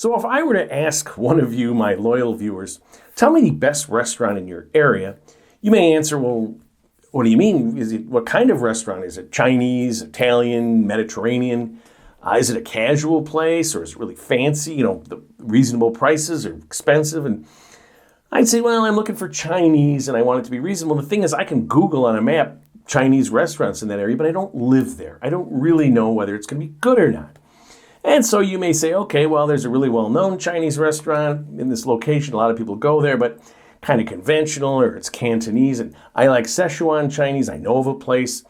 So if I were to ask one of you, my loyal viewers, tell me the best restaurant in your area, you may answer, well, what do you mean? What kind of restaurant? Is it Chinese, Italian, Mediterranean? Is it a casual place, or is it really fancy? The reasonable prices or expensive? And I'd say, well, I'm looking for Chinese and I want it to be reasonable. The thing is, I can Google on a map Chinese restaurants in that area, but I don't live there. I don't really know whether it's going to be good or not. And so you may say, okay, well, there's a really well-known Chinese restaurant in this location. A lot of people go there, but kind of conventional, or it's Cantonese. And I like Szechuan Chinese. I know of a place.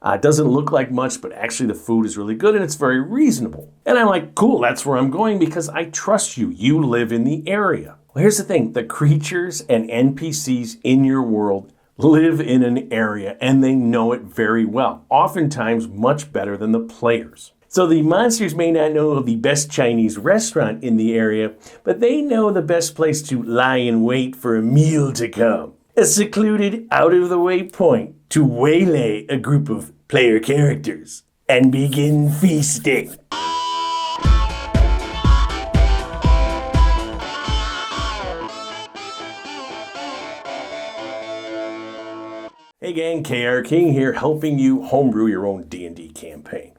It doesn't look like much, but actually the food is really good and it's very reasonable. And I'm like, cool, that's where I'm going because I trust you. You live in the area. Well, here's the thing. The creatures and NPCs in your world live in an area and they know it very well, oftentimes much better than the players. So the monsters may not know of the best Chinese restaurant in the area, but they know the best place to lie in wait for a meal to come. A secluded, out-of-the-way point to waylay a group of player characters and begin feasting. Hey gang, KR King here, helping you homebrew your own D&D campaign.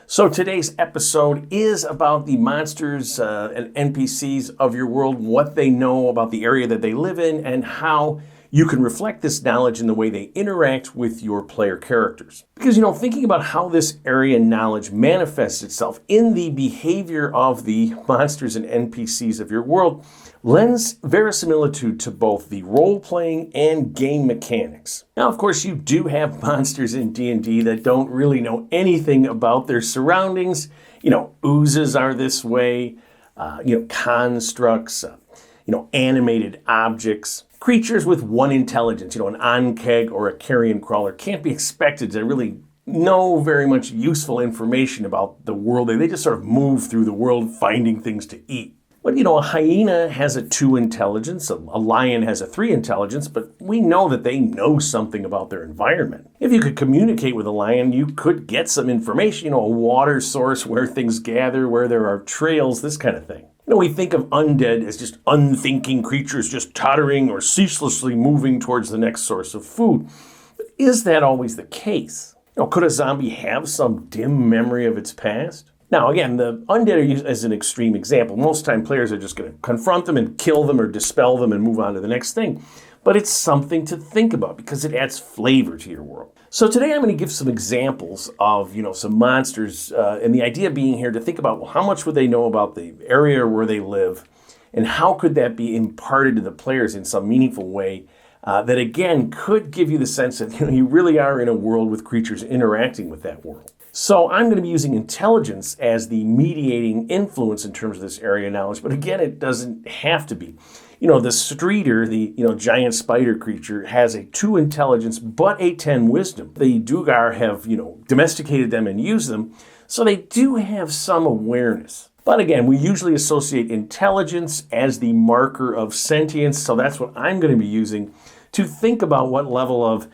So today's episode is about the monsters and NPCs of your world, what they know about the area that they live in, and how you can reflect this knowledge in the way they interact with your player characters. Because, thinking about how this area knowledge manifests itself in the behavior of the monsters and NPCs of your world lends verisimilitude to both the role-playing and game mechanics. Now, of course, you do have monsters in D&D that don't really know anything about their surroundings. Oozes are this way, constructs, animated objects. Creatures with one intelligence, an onkeg or a carrion crawler can't be expected to really know very much useful information about the world. They just sort of move through the world finding things to eat. But, a hyena has a 2 intelligence, a lion has a 3 intelligence, but we know that they know something about their environment. If you could communicate with a lion, you could get some information, a water source, where things gather, where there are trails, this kind of thing. We think of undead as just unthinking creatures just tottering or ceaselessly moving towards the next source of food. But is that always the case? Could a zombie have some dim memory of its past? Now, again, the undead are used as an extreme example. Most time players are just going to confront them and kill them or dispel them and move on to the next thing. But it's something to think about because it adds flavor to your world. So today I'm going to give some examples of, some monsters, and the idea being here to think about, well, how much would they know about the area where they live, and how could that be imparted to the players in some meaningful way that, again, could give you the sense that you really are in a world with creatures interacting with that world. So I'm going to be using intelligence as the mediating influence in terms of this area knowledge, but again, it doesn't have to be. The streeter, the giant spider creature, has a 2 intelligence but a 10 wisdom. The Duergar have domesticated them and used them, so they do have some awareness. But again, we usually associate intelligence as the marker of sentience, so that's what I'm going to be using to think about what level of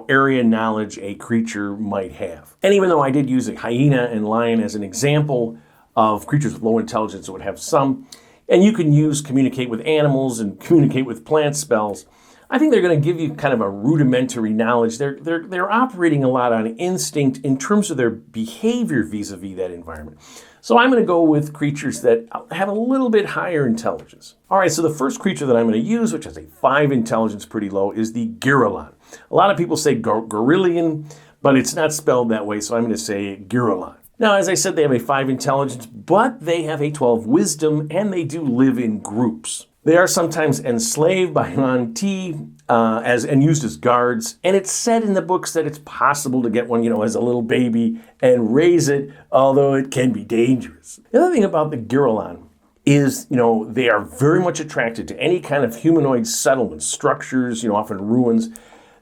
area knowledge a creature might have. And even though I did use a hyena and lion as an example of creatures with low intelligence that would have some, and you can use communicate with animals and communicate with plant spells, I think they're going to give you kind of a rudimentary knowledge. They're operating a lot on instinct in terms of their behavior vis-a-vis that environment. So I'm going to go with creatures that have a little bit higher intelligence. All right, so the first creature that I'm going to use, which has a 5 intelligence, pretty low, is the girallon. A lot of people say girallon, but it's not spelled that way, so I'm going to say girallon. Now, as I said, they have a 5 intelligence, but they have a 12 wisdom, and they do live in groups. They are sometimes enslaved by yuan-ti and used as guards, and it's said in the books that it's possible to get one, as a little baby and raise it, although it can be dangerous. The other thing about the girallon is, they are very much attracted to any kind of humanoid settlement structures, often ruins,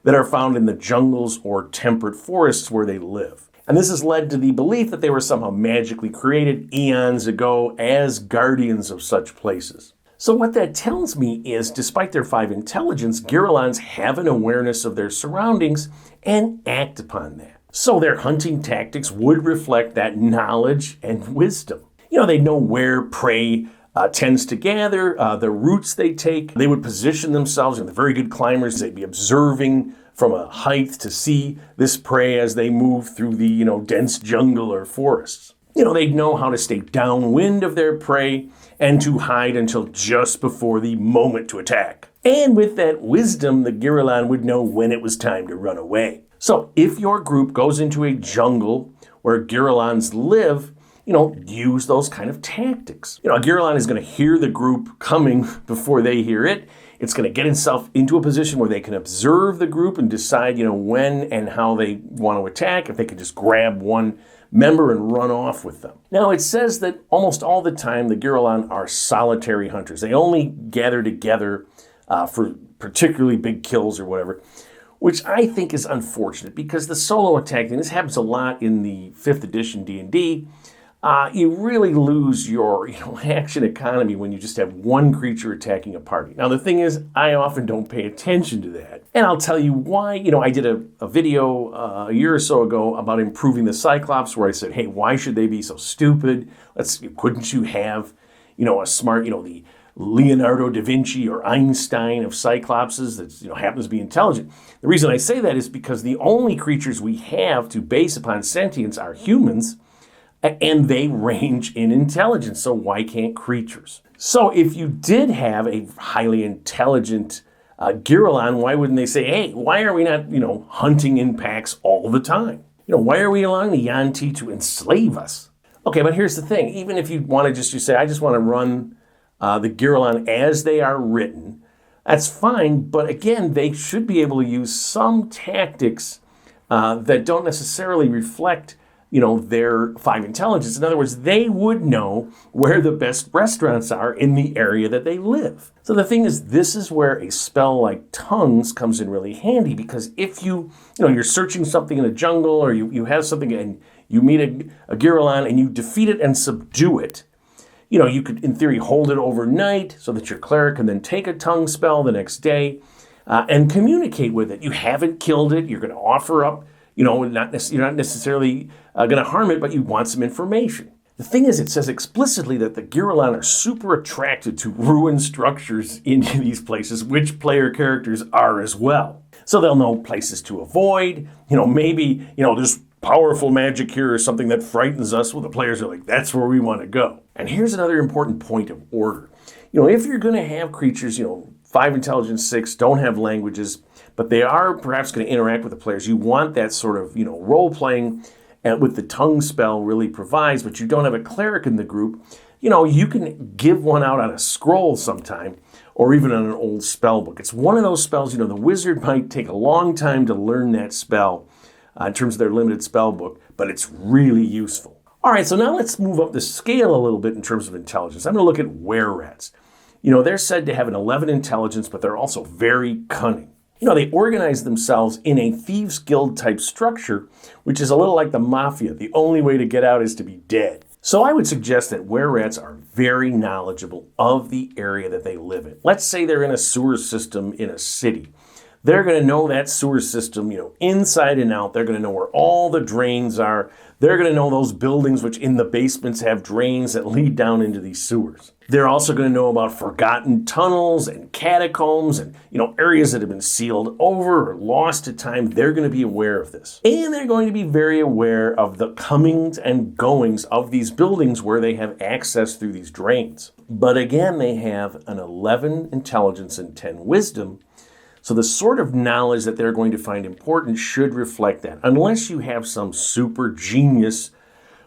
that are found in the jungles or temperate forests where they live. And this has led to the belief that they were somehow magically created eons ago as guardians of such places. So what that tells me is, despite their 5 intelligence, girallons have an awareness of their surroundings and act upon that. So their hunting tactics would reflect that knowledge and wisdom. They know where prey tends to gather, the routes they take. They would position themselves, and they're very good climbers. They'd be observing from a height to see this prey as they move through the, dense jungle or forests. They'd know how to stay downwind of their prey and to hide until just before the moment to attack. And with that wisdom, the girallon would know when it was time to run away. So if your group goes into a jungle where girallons live, use those kind of tactics. A girallon is going to hear the group coming before they hear it. It's going to get itself into a position where they can observe the group and decide, when and how they want to attack, if they can just grab one member and run off with them. Now, it says that almost all the time the girallon are solitary hunters. They only gather together for particularly big kills or whatever, which I think is unfortunate because the solo attacking, this happens a lot in the 5th edition D&D, you really lose your action economy when you just have one creature attacking a party. Now, the thing is, I often don't pay attention to that. And I'll tell you why. I did a video a year or so ago about improving the Cyclops where I said, hey, why should they be so stupid? Couldn't you have, a smart, the Leonardo da Vinci or Einstein of Cyclopses that happens to be intelligent? The reason I say that is because the only creatures we have to base upon sentience are humans, and they range in intelligence, so why can't creatures? So if you did have a highly intelligent girallon, why wouldn't they say, hey, why are we not, hunting in packs all the time? Why are we allowing the yuan-ti to enslave us? Okay, but here's the thing. Even if you want to you say, I just want to run the girallon as they are written, that's fine, but again, they should be able to use some tactics that don't necessarily reflect their 5 intelligence. In other words, they would know where the best restaurants are in the area that they live. So the thing is, this is where a spell like tongues comes in really handy, because if you're searching something in a jungle, or you have something and you meet a girallon and you defeat it and subdue it, you could, in theory, hold it overnight so that your cleric can then take a tongue spell the next day and communicate with it. You haven't killed it. You're going to offer up you're not necessarily going to harm it, but you want some information. The thing is, it says explicitly that the girallon are super attracted to ruined structures in these places, which player characters are as well. So they'll know places to avoid. Maybe, there's powerful magic here or something that frightens us. Well, the players are like, that's where we want to go. And here's another important point of order. If you're going to have creatures, 5 intelligence, 6, don't have languages, but they are perhaps going to interact with the players. You want that sort of, role-playing with the tongue spell really provides, but you don't have a cleric in the group. You can give one out on a scroll sometime, or even on an old spell book. It's one of those spells, the wizard might take a long time to learn that spell in terms of their limited spell book, but it's really useful. All right, so now let's move up the scale a little bit in terms of intelligence. I'm going to look at wererats. They're said to have an 11 intelligence, but they're also very cunning. They organize themselves in a thieves' guild type structure, which is a little like the mafia. The only way to get out is to be dead. So I would suggest that wererats are very knowledgeable of the area that they live in. Let's say they're in a sewer system in a city. They're going to know that sewer system, inside and out. They're going to know where all the drains are. They're going to know those buildings which in the basements have drains that lead down into these sewers. They're also going to know about forgotten tunnels and catacombs and, areas that have been sealed over or lost to time. They're going to be aware of this. And they're going to be very aware of the comings and goings of these buildings where they have access through these drains. But again, they have an 11 intelligence and 10 wisdom. So the sort of knowledge that they're going to find important should reflect that, unless you have some super genius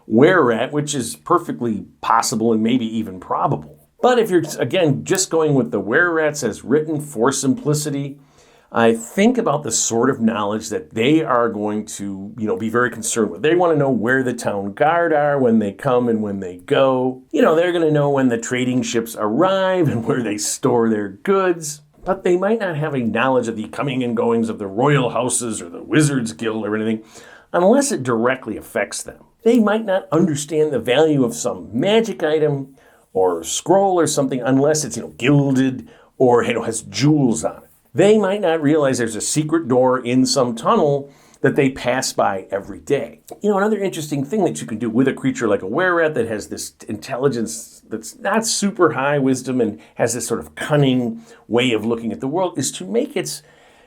wererat, which is perfectly possible and maybe even probable. But if you're, again, just going with the wererats as written for simplicity, I think about the sort of knowledge that they are going to, be very concerned with. They want to know where the town guard are when they come and when they go. They're going to know when the trading ships arrive and where they store their goods. But they might not have a knowledge of the coming and goings of the royal houses or the wizards' guild or anything, unless it directly affects them. They might not understand the value of some magic item or scroll or something unless it's, gilded or, has jewels on it. They might not realize there's a secret door in some tunnel that they pass by every day. Another interesting thing that you can do with a creature like a wererat that has this intelligence that's not super high wisdom and has this sort of cunning way of looking at the world is to make its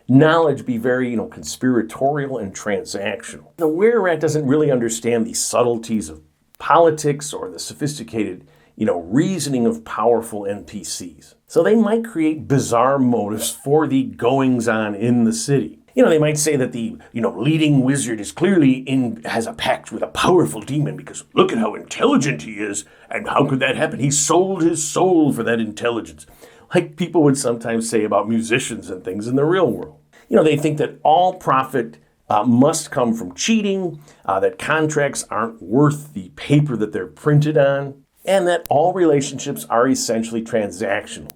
knowledge be very, conspiratorial and transactional. The wererat doesn't really understand the subtleties of politics or the sophisticated, reasoning of powerful NPCs. So they might create bizarre motives for the goings-on in the city. They might say that the, leading wizard is clearly has a pact with a powerful demon because look at how intelligent he is, and how could that happen? He sold his soul for that intelligence. Like people would sometimes say about musicians and things in the real world. They think that all profit must come from cheating, that contracts aren't worth the paper that they're printed on, and that all relationships are essentially transactional.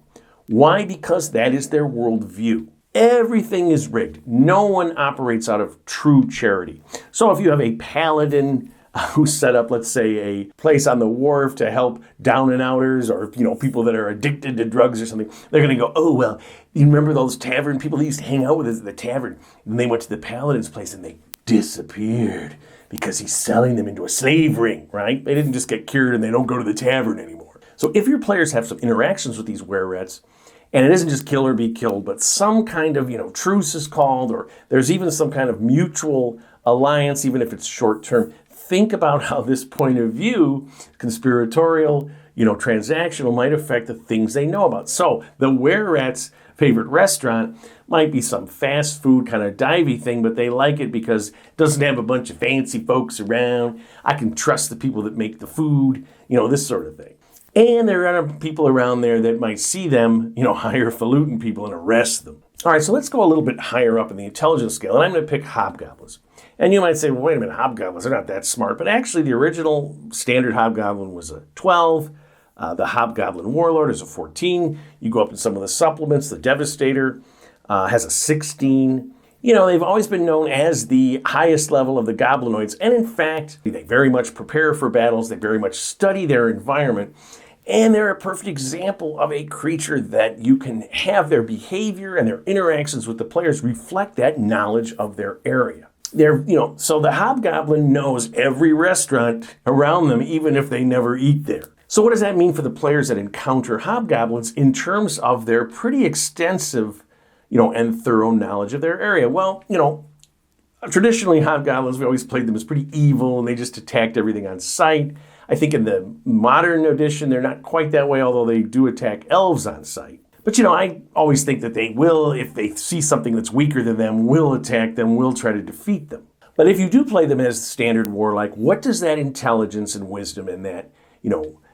Why? Because that is their worldview. Everything is rigged. No one operates out of true charity. So if you have a paladin who set up, let's say, a place on the wharf to help down and outers or, people that are addicted to drugs or something, they're going to go, oh, well, you remember those tavern people that used to hang out with us at the tavern? And they went to the paladin's place and they disappeared because he's selling them into a slave ring, right? They didn't just get cured and they don't go to the tavern anymore. So if your players have some interactions with these wererats, and it isn't just kill or be killed, but some kind of, truce is called, or there's even some kind of mutual alliance, even if it's short term. Think about how this point of view, conspiratorial, transactional, might affect the things they know about. So the wererat's favorite restaurant might be some fast food kind of divey thing, but they like it because it doesn't have a bunch of fancy folks around. I can trust the people that make the food, this sort of thing. And there are people around there that might see them, highfalutin people and arrest them. All right, so let's go a little bit higher up in the intelligence scale, and I'm going to pick hobgoblins. And you might say, well, wait a minute, hobgoblins, they're not that smart. But actually, the original standard hobgoblin was a 12. The hobgoblin warlord is a 14. You go up in some of the supplements. The devastator has a 16. They've always been known as the highest level of the goblinoids. And in fact, they very much prepare for battles. They very much study their environment. And they're a perfect example of a creature that you can have their behavior and their interactions with the players reflect that knowledge of their area. So the hobgoblin knows every restaurant around them, even if they never eat there. So what does that mean for the players that encounter hobgoblins in terms of their pretty extensive, and thorough knowledge of their area? Well, traditionally hobgoblins, we always played them as pretty evil and they just attacked everything on sight. I think in the modern edition, they're not quite that way, although they do attack elves on sight. But, I always think that they will, if they see something that's weaker than them, will attack them, will try to defeat them. But if you do play them as standard warlike, what does that intelligence and wisdom and that,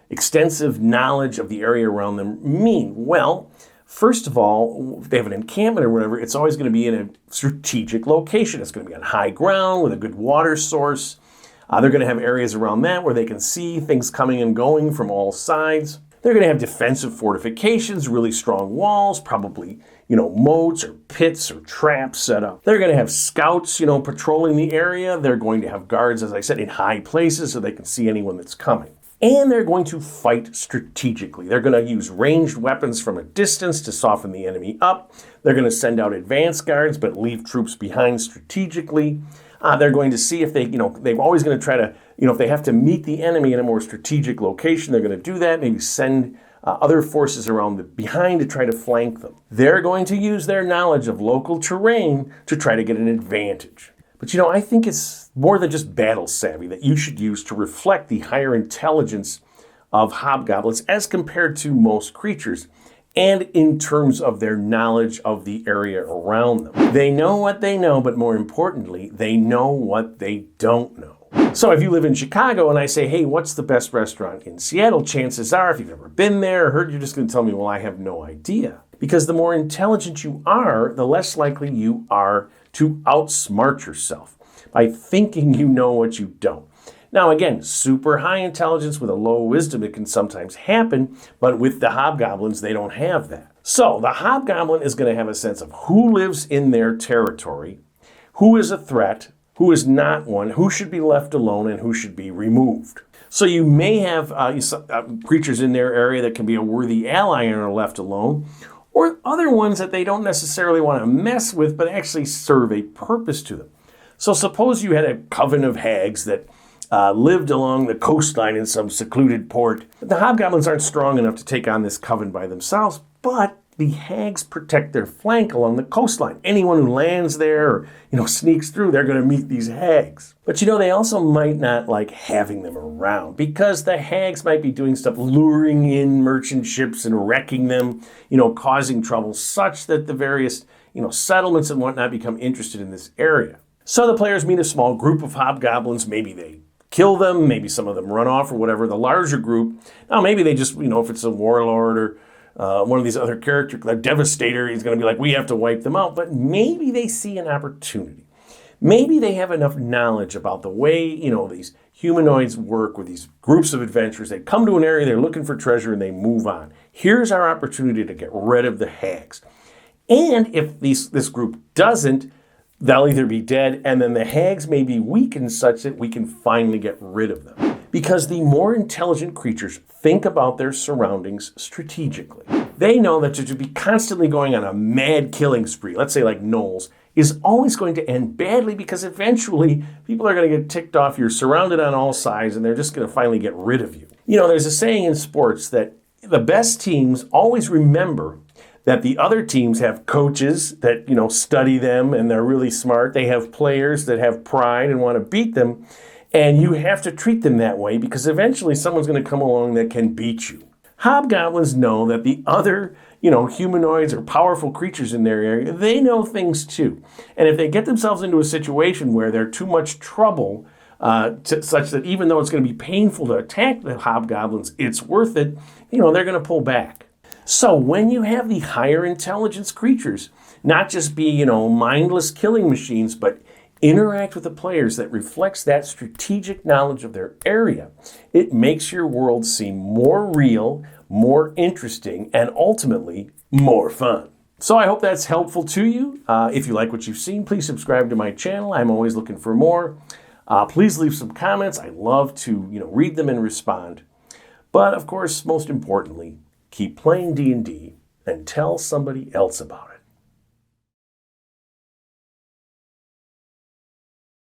extensive knowledge of the area around them mean? Well, first of all, if they have an encampment or whatever, it's always going to be in a strategic location. It's going to be on high ground with a good water source. They're going to have areas around that where they can see things coming and going from all sides. They're going to have defensive fortifications, really strong walls, probably, moats or pits or traps set up. They're going to have scouts, patrolling the area. They're going to have guards, as I said, in high places so they can see anyone that's coming. And they're going to fight strategically. They're going to use ranged weapons from a distance to soften the enemy up. They're going to send out advance guards, but leave troops behind strategically. They're going to see if they're always going to try to, if they have to meet the enemy in a more strategic location, they're going to do that, maybe send other forces around behind to try to flank them. They're going to use their knowledge of local terrain to try to get an advantage. But I think it's more than just battle savvy that you should use to reflect the higher intelligence of hobgoblins as compared to most creatures, and in terms of their knowledge of the area around them. They know what they know, but more importantly, they know what they don't know. So if you live in Chicago and I say, hey, what's the best restaurant in Seattle? Chances are, if you've never been there or heard, you're just going to tell me, well, I have no idea. Because the more intelligent you are, the less likely you are to outsmart yourself by thinking you know what you don't. Now, again, super high intelligence with a low wisdom, it can sometimes happen, but with the hobgoblins, they don't have that. So the hobgoblin is going to have a sense of who lives in their territory, who is a threat, who is not one, who should be left alone, and who should be removed. So you may have creatures in their area that can be a worthy ally and are left alone, or other ones that they don't necessarily want to mess with, but actually serve a purpose to them. So suppose you had a coven of hags that lived along the coastline in some secluded port. The hobgoblins aren't strong enough to take on this coven by themselves, but the hags protect their flank along the coastline. Anyone who lands there or, sneaks through, they're going to meet these hags. But they also might not like having them around because the hags might be doing stuff, luring in merchant ships and wrecking them, causing trouble such that the various, settlements and whatnot become interested in this area. So the players meet a small group of hobgoblins. Maybe they kill them, maybe some of them run off or whatever. The larger group, now maybe they just, if it's a warlord or one of these other characters, like Devastator, he's going to be like, we have to wipe them out. But maybe they see an opportunity. Maybe they have enough knowledge about the way, these humanoids work with these groups of adventurers. They come to an area, they're looking for treasure, and they move on. Here's our opportunity to get rid of the hags. And if this group doesn't, they'll either be dead, and then the hags may be weakened such that we can finally get rid of them. Because the more intelligent creatures think about their surroundings strategically. They know that to be constantly going on a mad killing spree, let's say like gnolls, is always going to end badly because eventually people are going to get ticked off. You're surrounded on all sides, and they're just going to finally get rid of you. There's a saying in sports that the best teams always remember that the other teams have coaches that, study them and they're really smart. They have players that have pride and want to beat them. And you have to treat them that way because eventually someone's going to come along that can beat you. Hobgoblins know that the other, humanoids or powerful creatures in their area, they know things too. And if they get themselves into a situation where they're too much trouble, such that even though it's going to be painful to attack the hobgoblins, it's worth it, they're going to pull back. So when you have the higher intelligence creatures, not just be, mindless killing machines, but interact with the players that reflects that strategic knowledge of their area, it makes your world seem more real, more interesting, and ultimately more fun. So I hope that's helpful to you. If you like what you've seen, please subscribe to my channel. I'm always looking for more. Please leave some comments. I love to, read them and respond. But of course, most importantly, keep playing D&D and tell somebody else about it.